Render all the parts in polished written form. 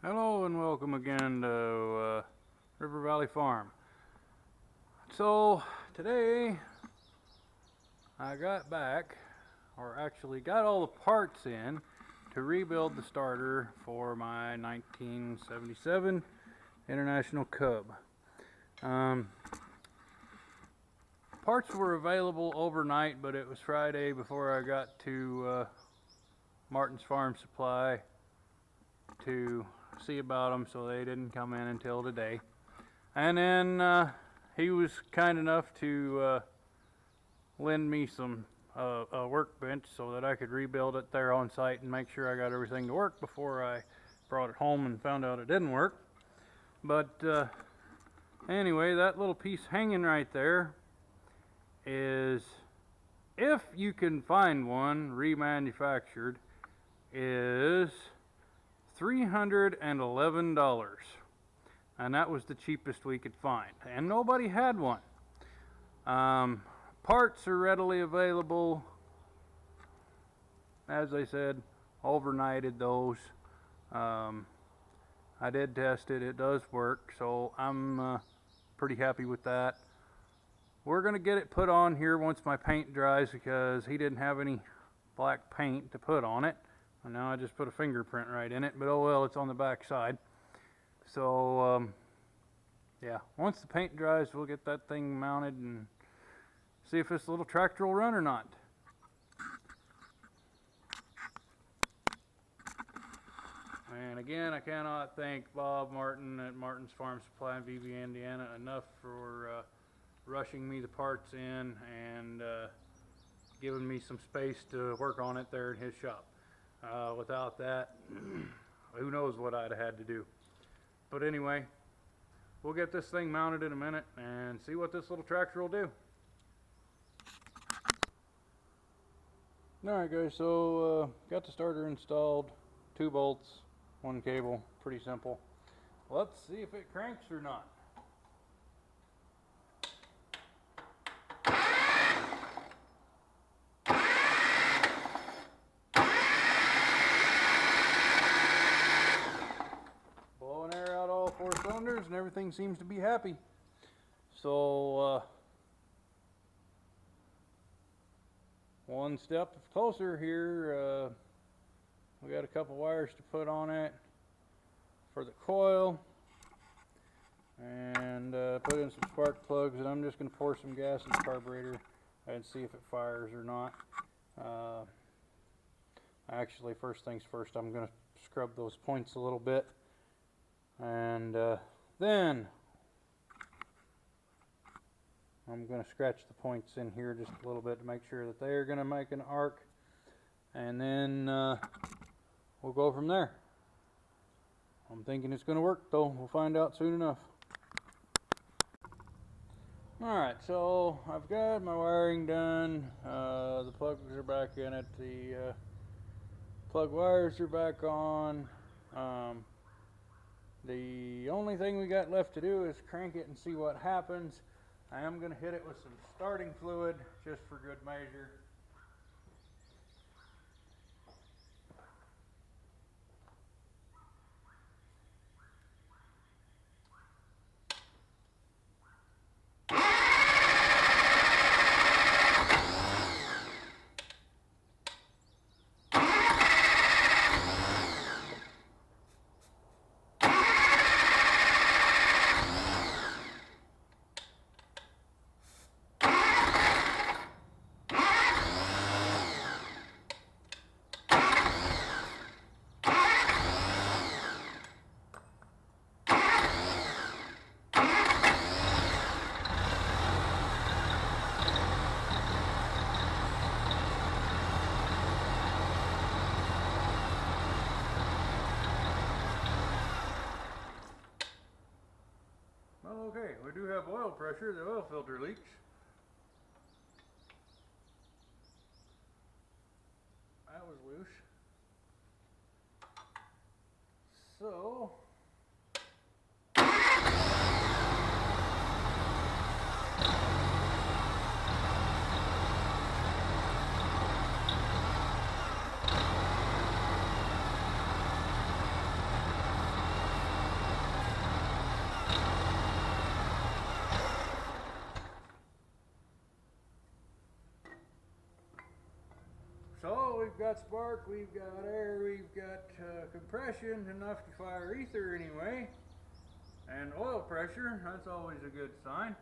Hello and welcome again to River Valley Farm. So today I got back, or actually got all the parts in to rebuild the starter for my 1977 International Cub. Parts were available overnight, but it was Friday before I got to Martin's Farm Supply to see about them, so they didn't come in until today. And then he was kind enough to lend me some a workbench so that I could rebuild it there on site and make sure I got everything to work before I brought it home and found out it didn't work. But anyway, that little piece hanging right there is, if you can find one remanufactured, is $311, and that was the cheapest we could find, and nobody had one. Parts are readily available. As I said, overnighted those. I did test it, it does work, so I'm pretty happy with that. We're gonna get it put on here once my paint dries, because he didn't have any black paint to put on it. And now I just put a fingerprint right in it, but oh well, it's on the back side. So yeah, once the paint dries, we'll get that thing mounted and see if this little tractor will run or not. And again, I cannot thank Bob Martin at Martin's Farm Supply in Beebe, Indiana enough for rushing me the parts in and giving me some space to work on it there in his shop. Without that, who knows what I'd have had to do. But anyway, we'll get this thing mounted in a minute and see what this little tractor will do. Alright guys, so got the starter installed, 2 bolts, 1 cable, pretty simple. Let's see if it cranks or not. And everything seems to be happy. So one step closer here. We got a couple wires to put on it for the coil, and put in some spark plugs, and I'm just going to pour some gas in the carburetor and see if it fires or not. Actually, first things first, I'm going to scrub those points a little bit, and then I'm going to scratch the points in here just a little bit to make sure that they're going to make an arc, and then we'll go from there. I'm thinking it's going to work, though. We'll find out soon enough. Alright, so I've got my wiring done. The plugs are back in it. The plug wires are back on. The only thing we got left to do is crank it and see what happens. I am going to hit it with some starting fluid just for good measure. Okay, we do have oil pressure. The oil filter leaks. That was loose. So we've got spark, we've got air, we've got compression, enough to fire ether anyway. And oil pressure, that's always a good sign.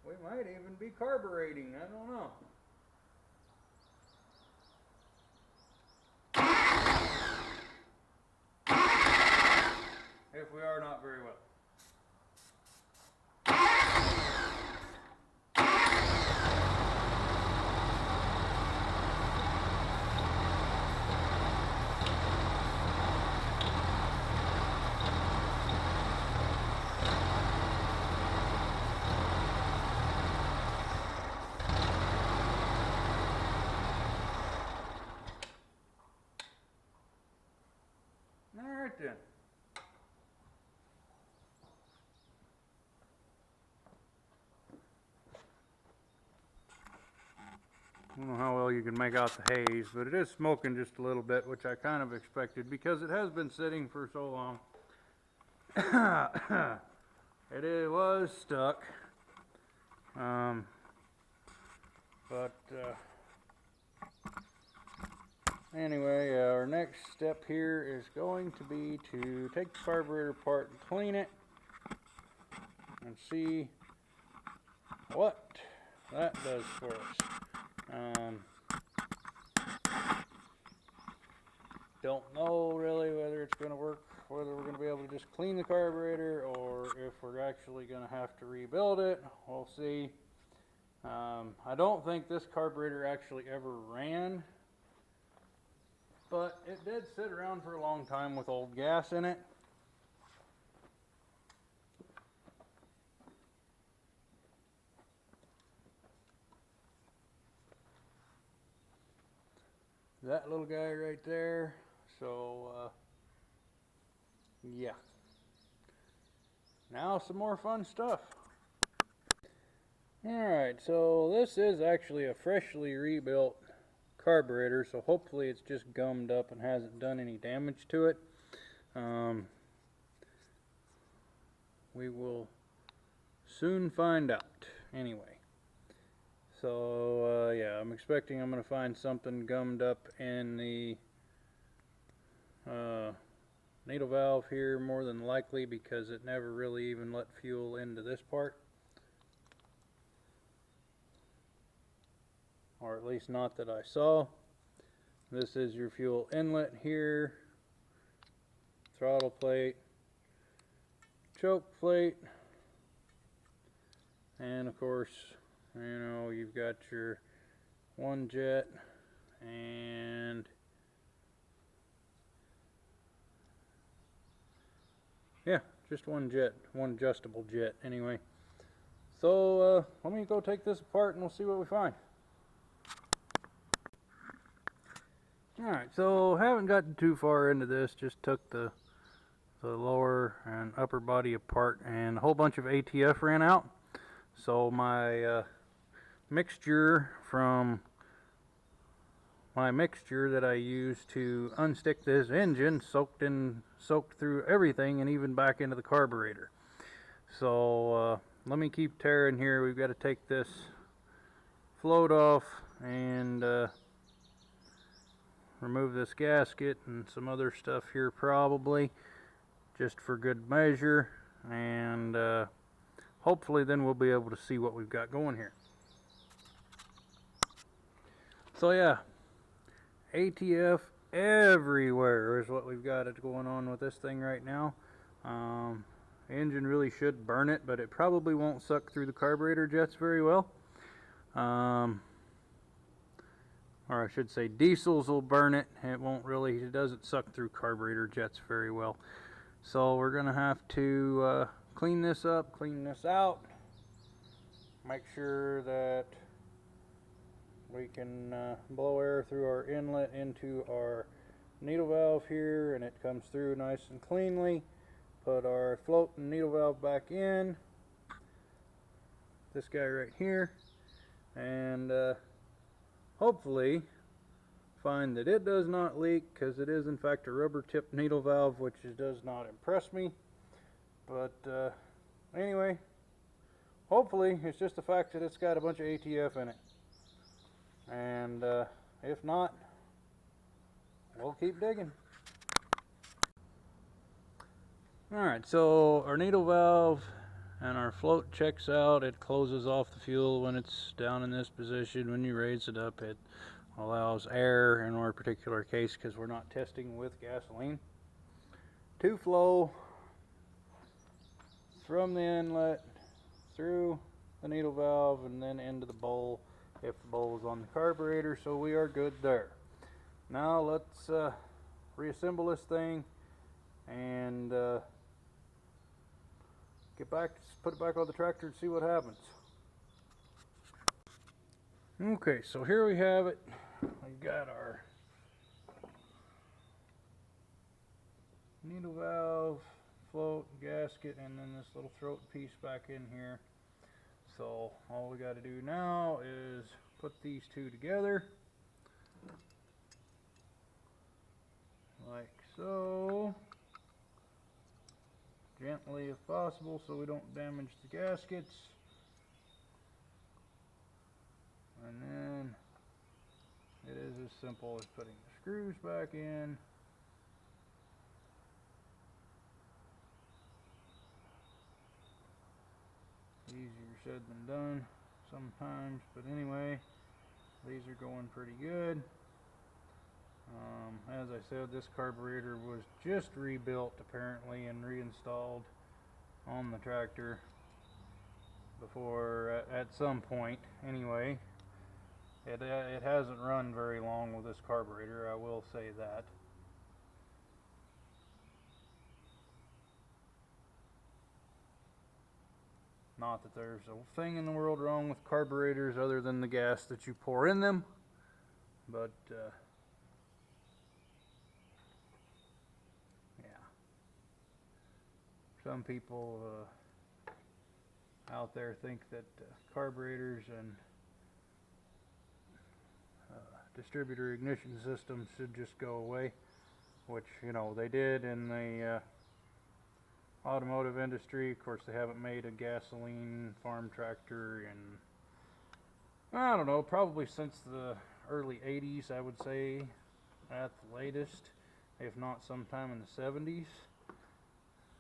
We might even be carbureting, I don't know. If we are, not very well. Alright then. I don't know how well you can make out the haze, but it is smoking just a little bit, which I kind of expected because it has been sitting for so long. It was stuck. Anyway, our next step here is going to be to take the carburetor apart and clean it and see what that does for us. Don't know really whether it's going to work, whether we're going to be able to just clean the carburetor or if we're actually going to have to rebuild it. We'll see. I don't think this carburetor actually ever ran, but it did sit around for a long time with old gas in it. That little guy right there. So yeah, now some more fun stuff. Alright, so this is actually a freshly rebuilt carburetor, so hopefully it's just gummed up and hasn't done any damage to it. We will soon find out anyway. So yeah, I'm expecting I'm going to find something gummed up in the needle valve here, more than likely, because it never really even let fuel into this part, or at least not that I saw. This is your fuel inlet here, throttle plate, choke plate, and of course, you know, you've got your one jet and yeah, just one jet, one adjustable jet anyway. So let me go take this apart and we'll see what we find. Alright, so haven't gotten too far into this, just took the lower and upper body apart and a whole bunch of ATF ran out. So my mixture that I used to unstick this engine soaked through everything and even back into the carburetor. So let me keep tearing here. We've got to take this float off and remove this gasket and some other stuff here probably, just for good measure, and hopefully then we'll be able to see what we've got going here. So yeah, ATF everywhere is what we've got going on with this thing right now. The engine really should burn it, but it probably won't suck through the carburetor jets very well. Or I should say diesels will burn it. It doesn't suck through carburetor jets very well. So we're gonna have to clean this up, clean this out, make sure that we can blow air through our inlet into our needle valve here and it comes through nice and cleanly. Put our float and needle valve back in, this guy right here, and hopefully find that it does not leak, because it is in fact a rubber tip needle valve, which does not impress me. But anyway, hopefully it's just the fact that it's got a bunch of ATF in it, and if not, we'll keep digging. Alright, so our needle valve and our float checks out. It closes off the fuel when it's down in this position. When you raise it up, it allows air, in our particular case, because we're not testing with gasoline, to flow from the inlet through the needle valve and then into the bowl if the bowl is on the carburetor. So we are good there. Now let's reassemble this thing and put it back on the tractor and see what happens. Okay, so here we have it. We've got our needle valve, float, gasket, and then this little throat piece back in here. So all we got to do now is put these two together, like so, gently if possible so we don't damage the gaskets. And then it is as simple as putting the screws back in. Easier said than done sometimes, but anyway, these are going pretty good. As I said, this carburetor was just rebuilt apparently and reinstalled on the tractor before, at some point anyway. It hasn't run very long with this carburetor, I will say that. Not that there's a thing in the world wrong with carburetors other than the gas that you pour in them, but yeah, some people out there think that carburetors and distributor ignition systems should just go away, which, you know, they did in the automotive industry. Of course, they haven't made a gasoline farm tractor in, I don't know, probably since the early 80s, I would say, at the latest, if not sometime in the 70s.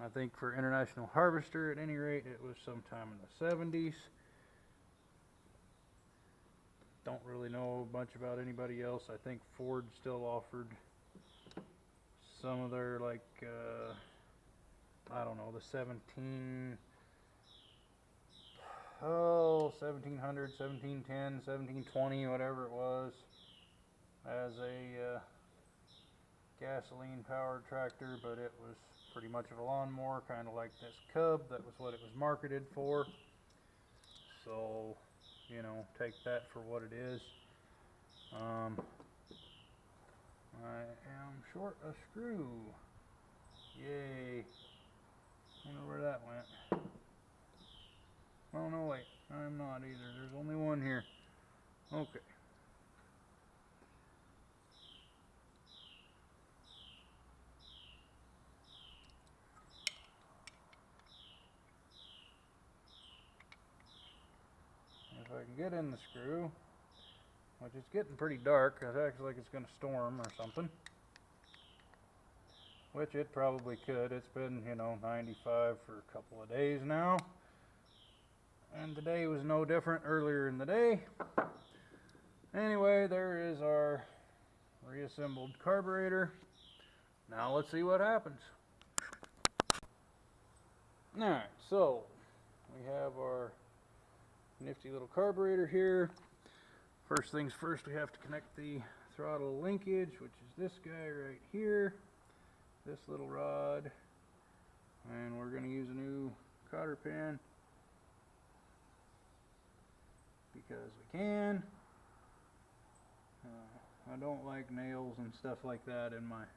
I think for International Harvester, at any rate, it was sometime in the 70s. Don't really know much about anybody else. I think Ford still offered some of their, like, I don't know, the 1700, 1710, 1720, whatever it was, as a gasoline powered tractor, but it was pretty much of a lawnmower, kind of like this Cub. That was what it was marketed for. So, you know, take that for what it is. I am short a screw. Yay. Wonder where that went. Oh no, wait, I'm not either. There's only one here. Okay. If I can get in the screw, which is getting pretty dark, it acts like it's going to storm or something. Which it probably could. It's been, you know, 95 for a couple of days now. And the day was no different earlier in the day. Anyway, there is our reassembled carburetor. Now let's see what happens. Alright, so we have our nifty little carburetor here. First things first, we have to connect the throttle linkage, which is this guy right here. This little rod, and we're going to use a new cotter pin because we can. I don't like nails and stuff like that in my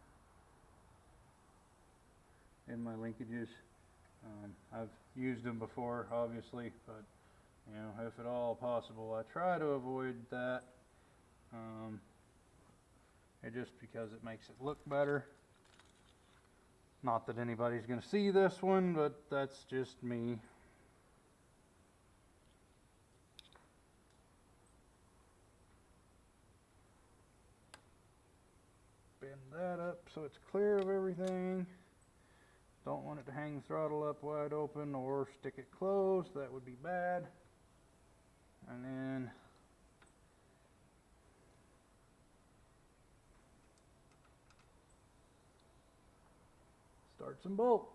linkages. I've used them before, obviously, but you know, if at all possible. I try to avoid that, just because it makes it look better. Not that anybody's going to see this one, but that's just me. Bend that up so it's clear of everything. Don't want it to hang the throttle up wide open or stick it closed. That would be bad. And then start some bolts.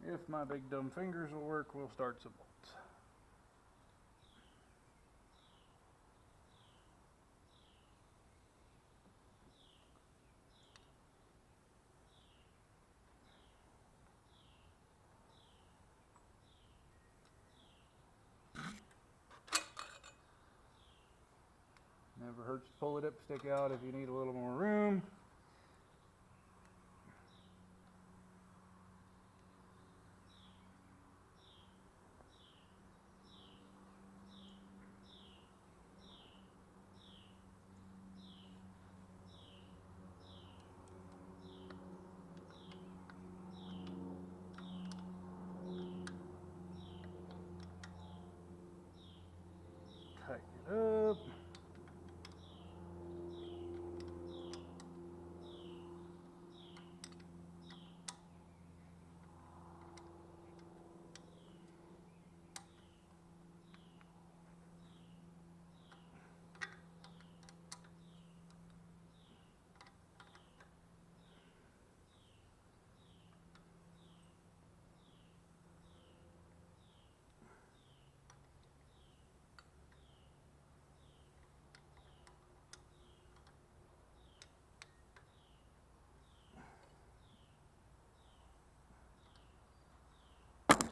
If my big dumb fingers will work, we'll start some bolts. Never hurts to pull the dipstick out if you need a little more room. Tighten it up.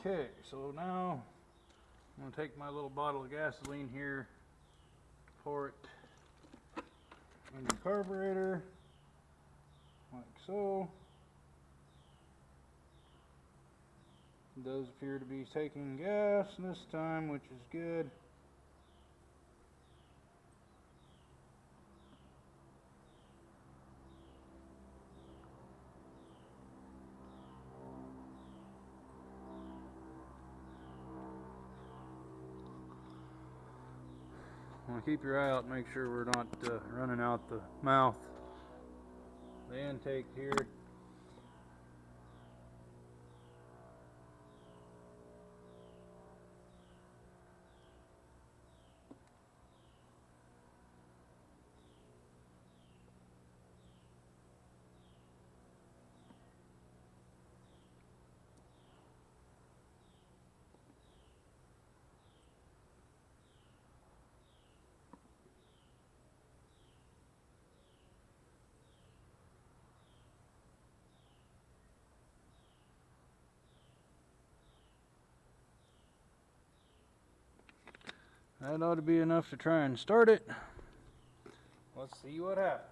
Okay, so now I'm going to take my little bottle of gasoline here, pour it in the carburetor, like so. It does appear to be taking gas this time, which is good. Want to keep your eye out, make sure we're not running out the mouth, the intake here. That ought to be enough to try and start it. Let's see what happens.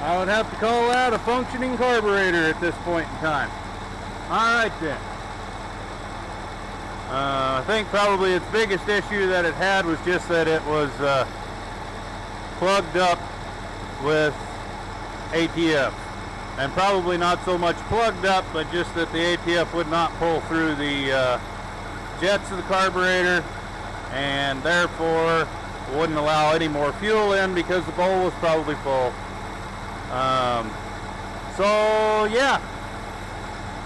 I would have to call that a functioning carburetor at this point in time. Alright then. I think probably its biggest issue that it had was just that it was plugged up with ATF. and probably not so much plugged up, but just that the ATF would not pull through the jets of the carburetor, and therefore wouldn't allow any more fuel in because the bowl was probably full. So yeah,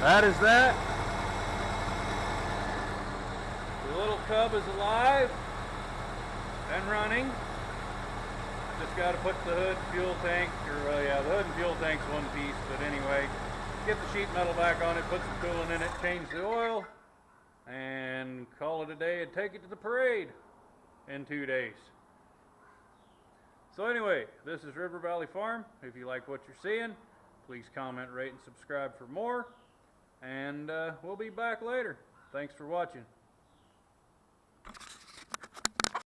that is that. The little Cub is alive and running. Just got to put the hood, fuel tank, or yeah, the hood and fuel tank's one piece, but anyway, get the sheet metal back on it, put some coolant in it, change the oil, and call it a day and take it to the parade in 2 days. So anyway, this is River Valley Farm. If you like what you're seeing, please comment, rate, and subscribe for more, and we'll be back later. Thanks for watching.